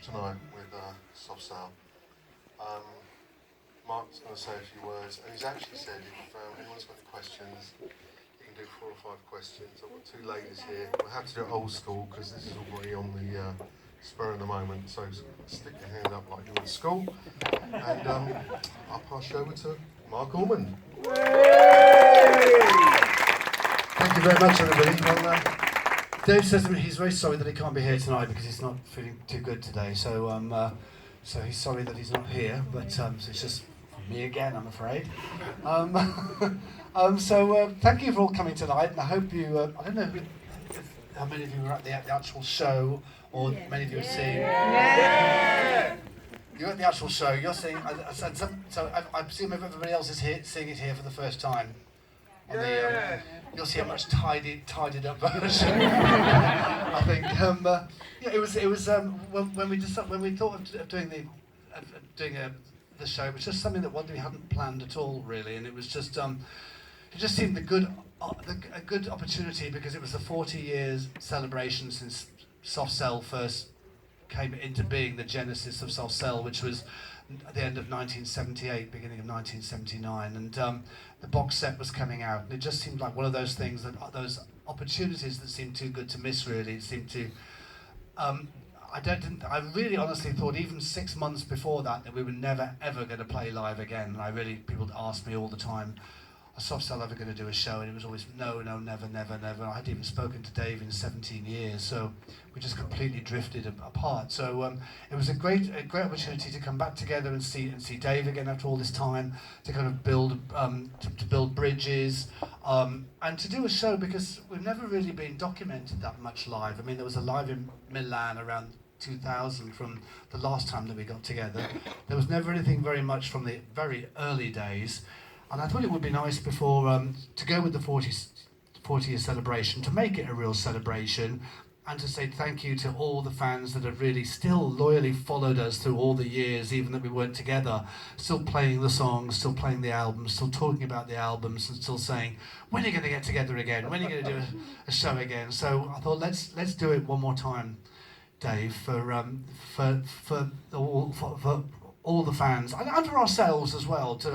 tonight with Soft Cell. Um, Mark's going to say a few words, and he's actually said if anyone's got any questions, you can do 4 or 5 questions. I've got two ladies here. We'll have to do it old school because this is already on the spur of the moment. So stick your hand up like you're in school, and I'll pass you over to Marc Almond. Thank you very much, everybody. Well, Dave says to me he's very sorry that he can't be here tonight because he's not feeling too good today. So he's sorry that he's not here, but so it's just me again, I'm afraid. Thank you for all coming tonight, and I hope you. I don't know how many of you were at the actual show, or many of you have seen. Yeah. You're at the actual show. You're seeing. I presume everybody else is here, seeing it here for the first time. You'll see a much tidied up version. I think. It was when we thought of doing the show. It was just something that we hadn't planned at all, really, and it was just it just seemed a good opportunity because it was the 40 years celebration since Soft Cell first came into being, the genesis of Soft Cell, which was at the end of 1978, beginning of 1979, and the box set was coming out, and it just seemed like one of those things, those opportunities that seemed too good to miss. Really, it seemed to. I really honestly thought even 6 months before that we were never ever going to play live again. And people asked me all the time, "Are Soft Cell ever going to do a show?" And it was always no, never, never, never. I hadn't even spoken to Dave in 17 years, so we just completely drifted apart. So it was a great opportunity to come back together and see Dave again after all this time, to kind of build to build bridges, and to do a show because we've never really been documented that much live. I mean, there was a live in Milan around 2000 from the last time that we got together. There was never anything very much from the very early days. And I thought it would be nice before to go with the 40-year celebration, to make it a real celebration, and to say thank you to all the fans that have really still loyally followed us through all the years, even that we weren't together, still playing the songs, still playing the albums, still talking about the albums, and still saying, when are you going to get together again? When are you going to do a show again? So I thought let's do it one more time, Dave, for all the fans and for ourselves as well, to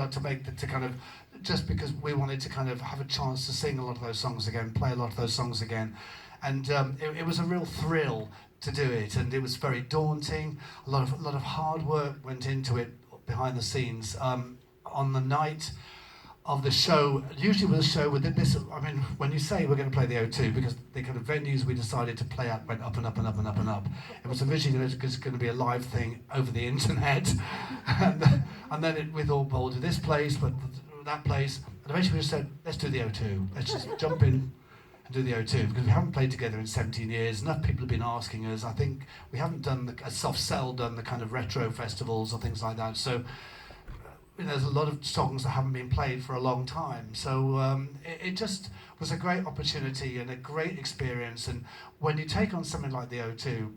kind of, just because we wanted to kind of have a chance to sing a lot of those songs again, play a lot of those songs again, and it was a real thrill to do it, and it was very daunting. A lot of hard work went into it behind the scenes. On the night of the show, usually with a show with this, I mean, when you say we're going to play the O2, because the kind of venues we decided to play at went up and up and up and up and up. It was originally going to be a live thing over the internet, and then we thought, well, we'll do this place, but that place, and eventually we just said, let's do the O2. Let's just jump in and do the O2, because we haven't played together in 17 years. Enough people have been asking us. I think we haven't done a Soft Cell, done the kind of retro festivals or things like that. So there's a lot of songs that haven't been played for a long time. So it just was a great opportunity and a great experience. And when you take on something like the O2,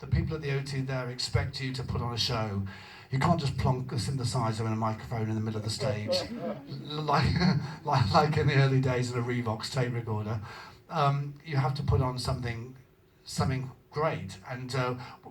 the people at the O2 there expect you to put on a show. You can't just plonk a synthesizer and a microphone in the middle of the stage, like in the early days of a Revox tape recorder. You have to put on something great, and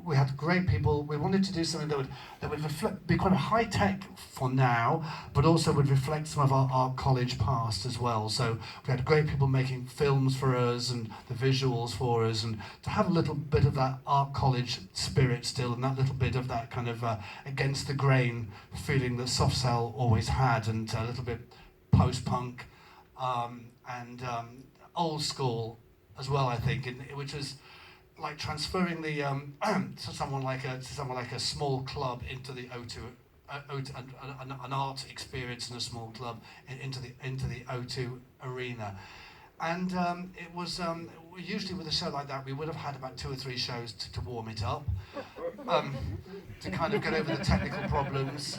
we had great people. We wanted to do something that would be quite high tech for now, but also would reflect some of our college past as well. So we had great people making films for us and the visuals for us, and to have a little bit of that art college spirit still, and that little bit of that kind of against the grain feeling that Soft Cell always had, and a little bit post-punk and old school as well, I think, which was like transferring the to someone like a small club into the O2, an art experience in a small club into the O2 arena, and it was usually with a show like that we would have had about 2 or 3 shows to warm it up, to kind of get over the technical problems,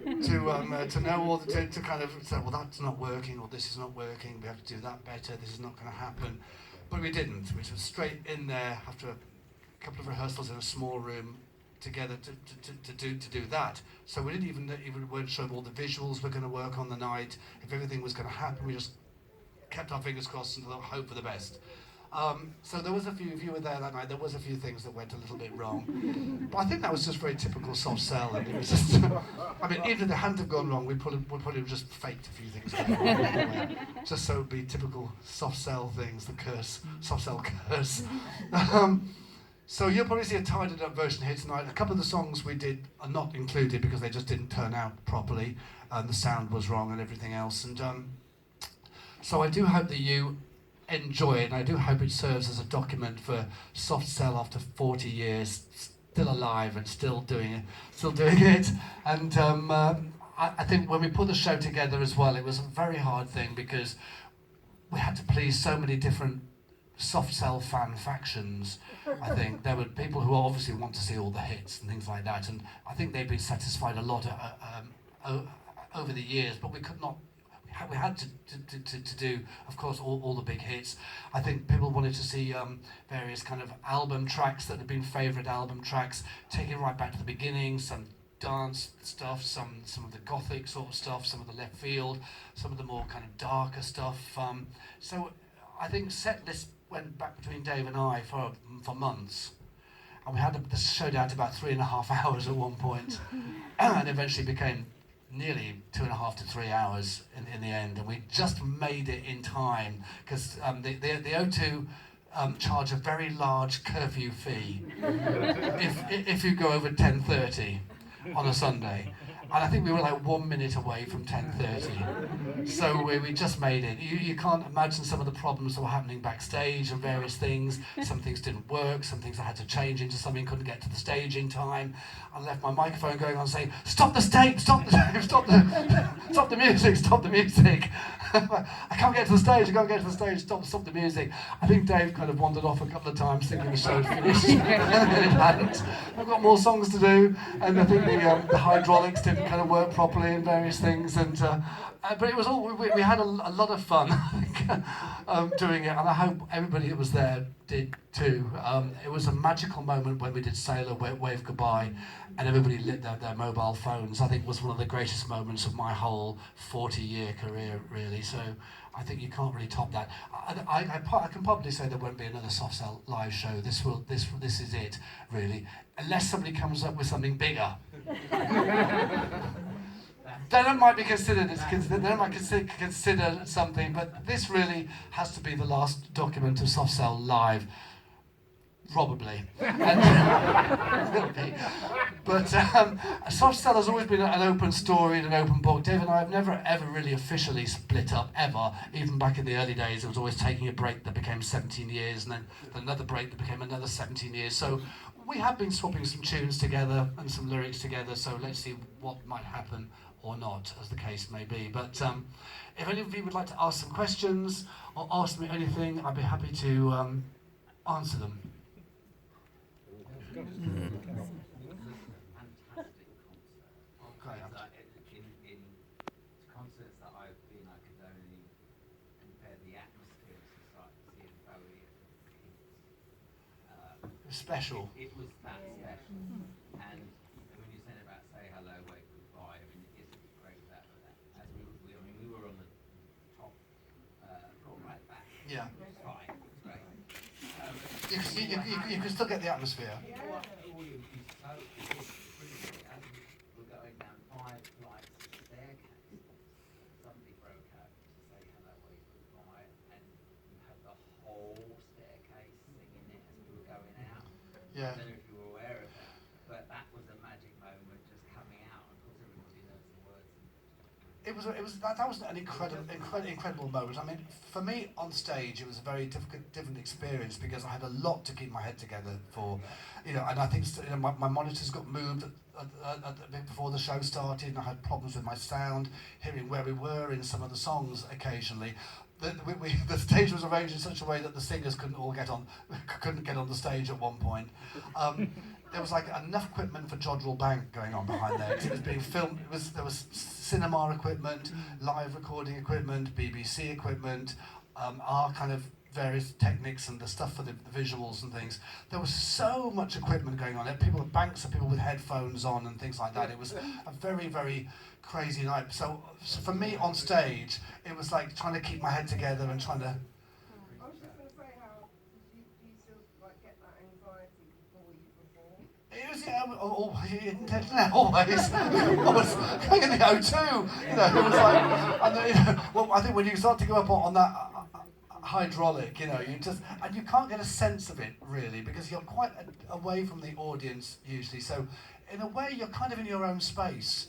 to know all to kind of say, well, that's not working, or this is not working, we have to do that better, this is not going to happen. But we didn't, which was straight in there after a couple of rehearsals in a small room together to do that. So we didn't even weren't sure if all the visuals were going to work on the night, if everything was going to happen. We just kept our fingers crossed and hope for the best. So there was a few, if you were there that night, there was a few things that went a little bit wrong. But I think that was just very typical soft sell, and it was just, I mean, even if they hadn't have gone wrong, we probably just faked a few things anyway, just so it would be typical soft sell things, the curse, soft sell curse. So you'll probably see a tidied up version here tonight. A couple of the songs we did are not included because they just didn't turn out properly, and the sound was wrong and everything else. And so I do hope that you enjoy it, and I do hope it serves as a document for soft sell after 40 years, still alive and still doing it. And I think when we put the show together as well, it was a very hard thing because we had to please so many different soft sell fan factions. I think there were people who obviously want to see all the hits and things like that, and I think they've been satisfied a lot over the years, but we could not. We had to do, of course, all the big hits. I think people wanted to see various kind of album tracks that had been favourite album tracks, taking right back to the beginning, some dance stuff, some of the gothic sort of stuff, some of the left field, some of the more kind of darker stuff. So I think set list went back between Dave and I for months. And we had the show down to about 3.5 hours at one point, and eventually became nearly 2.5 to 3 hours in the end, and we just made it in time because the O2 charge a very large curfew fee if you go over 10:30 on a Sunday. And I think we were like 1 minute away from 10:30. So we just made it. You can't imagine some of the problems that were happening backstage and various things. Some things didn't work, some things I had to change into something, couldn't get to the stage in time. I left my microphone going on saying, stop the stage, stop the music, stop the music. I can't get to the stage, stop the music. I think Dave kind of wandered off a couple of times thinking the show had finished, and then it hadn't. I've got more songs to do, and I think the hydraulics didn't kind of work properly and various things, and but it was all, we had a lot of fun, I think, doing it, and I hope everybody that was there did too. It was a magical moment when we did Sailor, Wave Goodbye, and everybody lit their mobile phones. I think it was one of the greatest moments of my whole 40-year career, really. So I think you can't really top that. I can probably say there won't be another Soft Cell live show. This is it, really, unless somebody comes up with something bigger. Then it might be considered. Then it might consider something. But this really has to be the last document of Soft Cell live. Probably. But Soft Cell has always been an open story and an open book. Dave and I have never ever really officially split up, ever. Even back in the early days, it was always taking a break that became 17 years, and then another break that became another 17 years. So we have been swapping some tunes together and some lyrics together, so let's see what might happen or not, as the case may be. But if any of you would like to ask some questions or ask me anything, I'd be happy to answer them. Fantastic concert. Okay. In concerts that I've been, I could only compare the atmosphere to start to see Bowie It was special. It was that special. And when you said about Say Hello, Wave Goodbye, I mean, it's great that as we were on the top floor right back. Yeah. It was fine. It was great. You can still get the atmosphere. We're going down 5 flights of staircase. Somebody broke out to Say Hello, Wave Goodbye, and you had the whole staircase singing it as we were going out. Yeah. I don't know if you were aware of that, but that was a magic moment just coming out, and of course everybody knows the words. That was an incredible moment. I mean, for me on stage, it was a very different experience because I had a lot to keep my head together for, and I think my monitors got moved a bit before the show started, and I had problems with my sound, hearing where we were in some of the songs occasionally. The stage was arranged in such a way that the singers couldn't get on the stage at one point. There was like enough equipment for Jodrell Bank going on behind there. It was being filmed. There was cinema equipment, live recording equipment, BBC equipment, our kind of various techniques and the stuff for the visuals and things. There was so much equipment going on. There were banks of people with headphones on and things like that. It was a very, very crazy night. So for me on stage, it was like trying to keep my head together and trying to... I was just going to say how Yeah, always. I was going in the O2. You know, it was like, and then, you know, well, I think when you start to go up on that hydraulic, you know, and you can't get a sense of it really because you're quite away from the audience usually. So, in a way, you're kind of in your own space.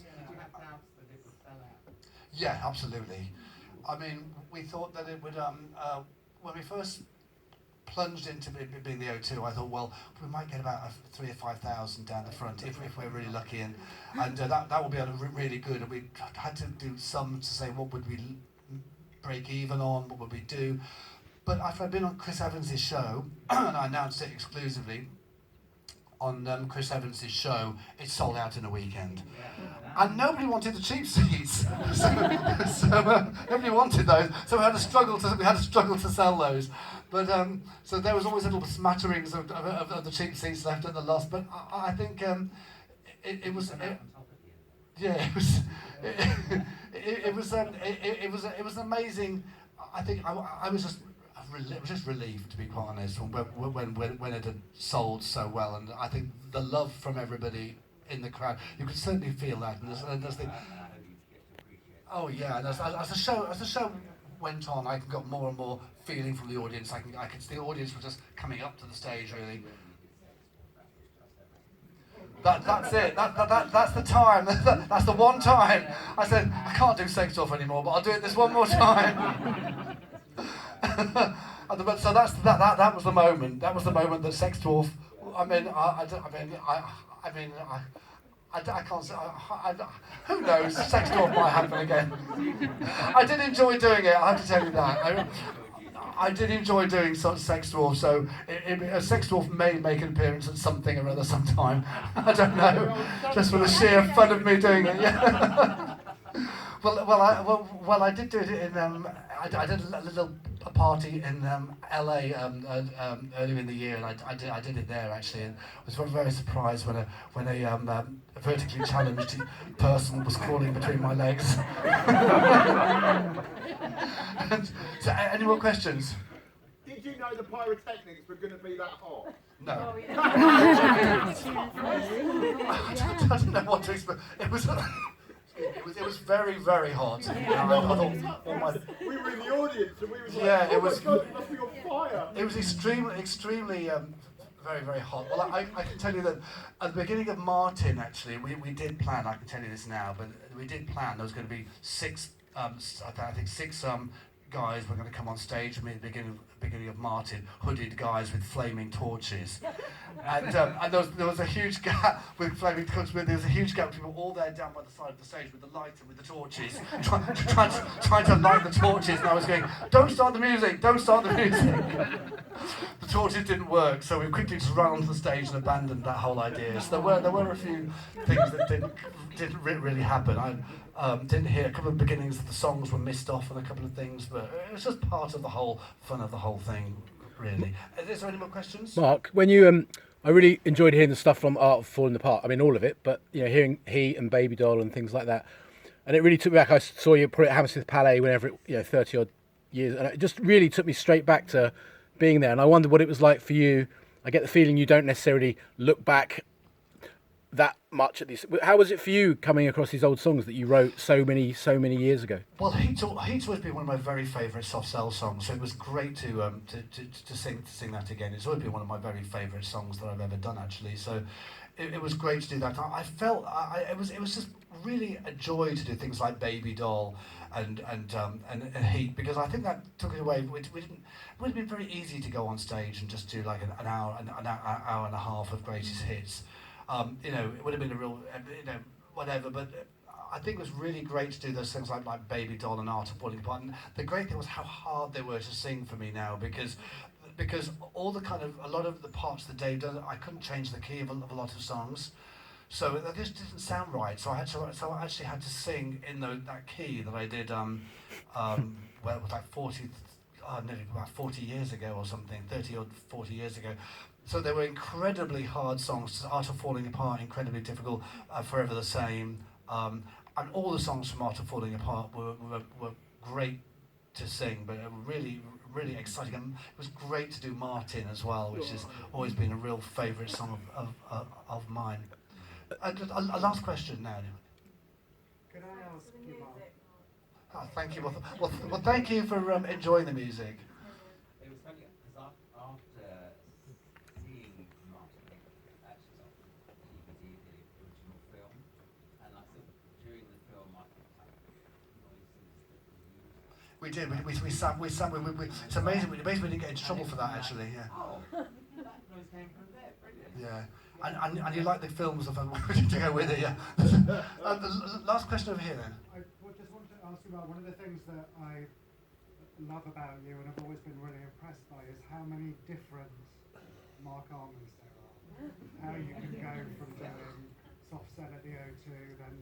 Yeah, absolutely. I mean, we thought that it would, when we first plunged into being the O2, I thought, well, we might get about 3,000 or 5,000 down the front if we're really lucky, and that would be really good. And we had to do some to say what would we break even on, what would we do. But after I'd been on Chris Evans' show, and I announced it exclusively on Chris Evans' show, it sold out in a weekend. And nobody wanted the cheap seats, so nobody wanted those. So we had to struggle to sell those. But so there was always little smatterings of the cheap seats left at the last. But I think it was amazing. I think I was just relieved, to be quite honest, when it had sold so well, and I think the love from everybody in the crowd, you could certainly feel that. And there's the, oh yeah, and as the show went on, I got more and more feeling from the audience. I could see the audience were just coming up to the stage really. That's it. That's the time. That's the one time. I said I can't do Sex Dwarf anymore, but I'll do it this one more time. So that was the moment. That was the moment that Sex Dwarf. I can't say. Who knows? Sex Dwarf might happen again. I did enjoy doing it. I have to tell you that. I did enjoy doing Sex Dwarf, so Sex Dwarf may make an appearance at something or other sometime. I don't know, just for the sheer fun of me doing it. Yeah. Well, I did do it in. I did a little party in LA earlier in the year, and I did it there actually, and I was very surprised when a vertically challenged person was crawling between my legs. So, any more questions? Did you know the pyrotechnics were going to be that hot? No. Oh, yeah. I didn't know what to expect. It was very, very hot. Yeah. I thought, oh my, We were in the audience and we were like, yeah, oh it was. my God, it must be on fire. It was extremely, very, very hot. Well, I can tell you that at the beginning of Martin, actually, we did plan. I can tell you this now, but we did plan. There was going to be six guys were going to come on stage with me at the beginning of Martin, hooded guys with flaming torches, and there was a huge gap with flaming torches. There was a huge gap. People all there down by the side of the stage with the lights and with the torches, trying to light the torches. And I was going, "Don't start the music! Don't start the music!" The torches didn't work, so we quickly just ran onto the stage and abandoned that whole idea. So there were a few things that didn't really happen. I didn't hear a couple of beginnings of the songs were missed off and a couple of things, but it was just part of the whole fun of the whole thing, really. Is there any more questions? Mark, when you I really enjoyed hearing the stuff from Art of Falling Apart. I mean, all of it, but you know, hearing Heat and Baby Doll and things like that, and it really took me back. I saw you put it at Hammersmith Palais whenever 30 odd years, and it just really took me straight back to being there. And I wondered what it was like for you. I get the feeling you don't necessarily look back that much at these. How was it for you coming across these old songs that you wrote so many years ago? Well, Heat's always been one of my very favourite soft cell songs, so it was great to sing that again. It's always been one of my very favourite songs that I've ever done, actually. So it was great to do that. I felt it was just really a joy to do things like Baby Doll and Heat, because I think that took it away. It would have been very easy to go on stage and just do like an hour and a half of greatest hits. It would have been a real, whatever, but I think it was really great to do those things like Baby Doll and Art of Falling Apart. And the great thing was how hard they were to sing for me now, because all a lot of the parts that Dave does, I couldn't change the key of a lot of songs. So that just didn't sound right. So I actually had to sing in that key that I did, well, it was like 40 years ago or something, 30 or 40 years ago. So they were incredibly hard songs. Art of Falling Apart, incredibly difficult. Forever the Same, and all the songs from Art of Falling Apart were great to sing, but really, really exciting. And it was great to do Martin as well, which has always been a real favourite song of mine. A last question now. Can I ask you, Mark? Oh, thank you. Well, thank you for enjoying the music. It was funny because after seeing Martin actually on DVD, the original film, and like sort of during the film, I picked up noises that were used. We did. We sang. It's amazing. We didn't get into trouble for that actually. Yeah. Oh, that noise came from there. Brilliant. Yeah. And you like the films of to go with it, yeah. The last question over here then. I just wanted to ask you about one of the things that I love about you and I've always been really impressed by is how many different Marc Almonds there are. How you can go from doing Soft Cell at the O2, then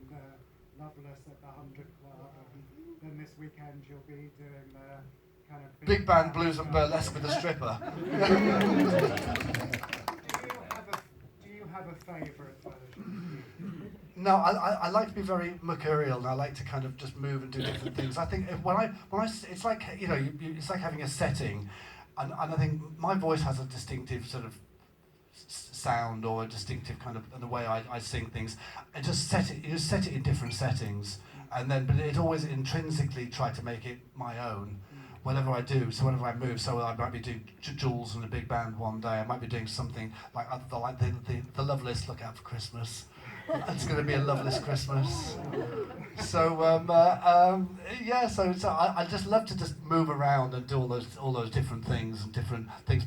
Loveless at the 100 Club, and then this weekend you'll be doing the kind of Big band blues and burlesque with a stripper. Do you have a favourite version? No, I like to be very mercurial, and I like to kind of just move and do different things. I think when I it's like it's like having a setting, and I think my voice has a distinctive sort of sound or a distinctive kind of the way I sing things. I just set it in different settings, and then but it always intrinsically try to make it my own. Whatever I do, so whenever I move, so I might be doing Jules and a big band one day. I might be doing something like the Loveless. Look out for Christmas. It's going to be a loveless Christmas. So yeah, so I just love to just move around and do all those different things.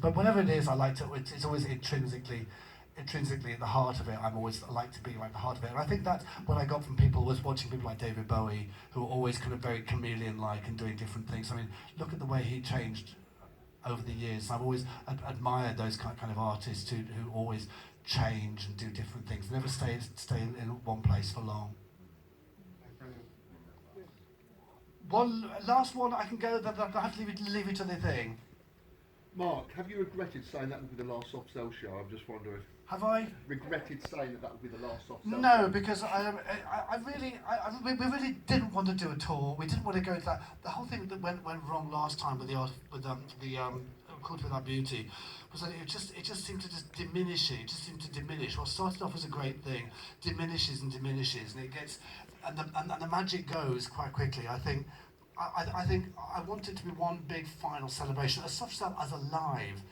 But whatever it is, I like to. It's always intrinsically at the heart of it. I like to be like the heart of it. And I think that's what I got from people was watching people like David Bowie, who are always kind of very chameleon-like and doing different things. I mean, look at the way he changed over the years. I've always admired those kind of artists who always change and do different things. Never stay in one place for long. One last one I can go. That I have to leave it to the thing. Mark, have you regretted saying that would be the last Soft Cell show? I'm just wondering. Have I? Regretted saying that would be the last Soft Cell show? No, because we really didn't want to do a tour. We didn't want to go to that. The whole thing that went wrong last time with Cult Without Beauty was that it just seemed to just diminish it. It just seemed to diminish. What started off as a great thing diminishes, and it gets and the magic goes quite quickly. I think I want it to be one big final celebration. A Soft Cell as a live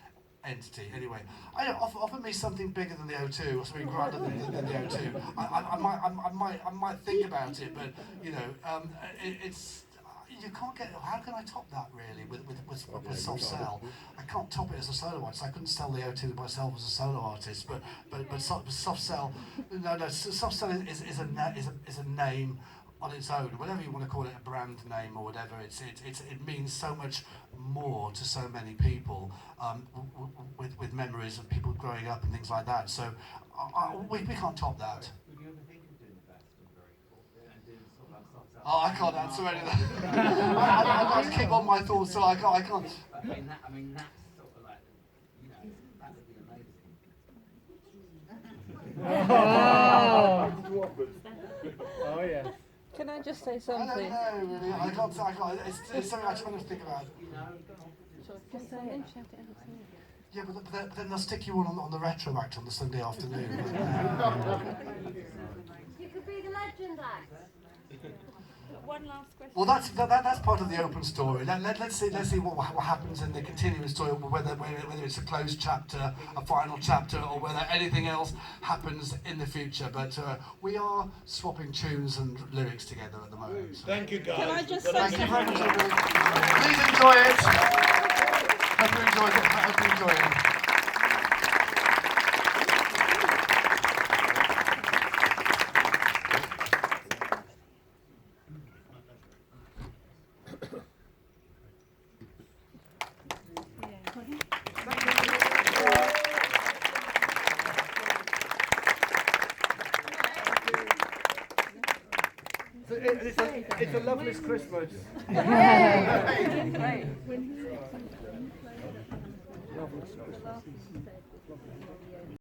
entity. Anyway, offer me something bigger than the O2 or something grander than the O2. I might think about it, but it's. You can't get. How can I top that really with Soft Cell? I can't top it as a solo artist. I couldn't sell the O2 myself as a solo artist, but Soft Cell, no. Soft Cell is a name on its own. Whatever you want to call it, a brand name or whatever. It means so much more to so many people with memories of people growing up and things like that. So we can't top that. Would you ever think of doing the Glastonbury and doing sort of like Soft Cell? Oh, I can't answer any of that. I'd like to keep on my thoughts, so I can't. I mean that's sort of like, that would be amazing. Oh yeah. Can I just say I something? don't know, really. I can't. It's something I just want to think about. Just say it. Yeah, but then they'll stick you on the retro act on the Sunday afternoon. You could be the legend act. One last question. Well, that's part of the open story. Let's see what happens in the continuing story, whether it's a closed chapter, a final chapter, or whether anything else happens in the future. But we are swapping tunes and lyrics together at the moment. So. Thank you, guys. Can I just say Thank you very much, everybody. Please enjoy it. Hope you enjoyed it. Hope you enjoy it. It's a lovely Christmas. Great.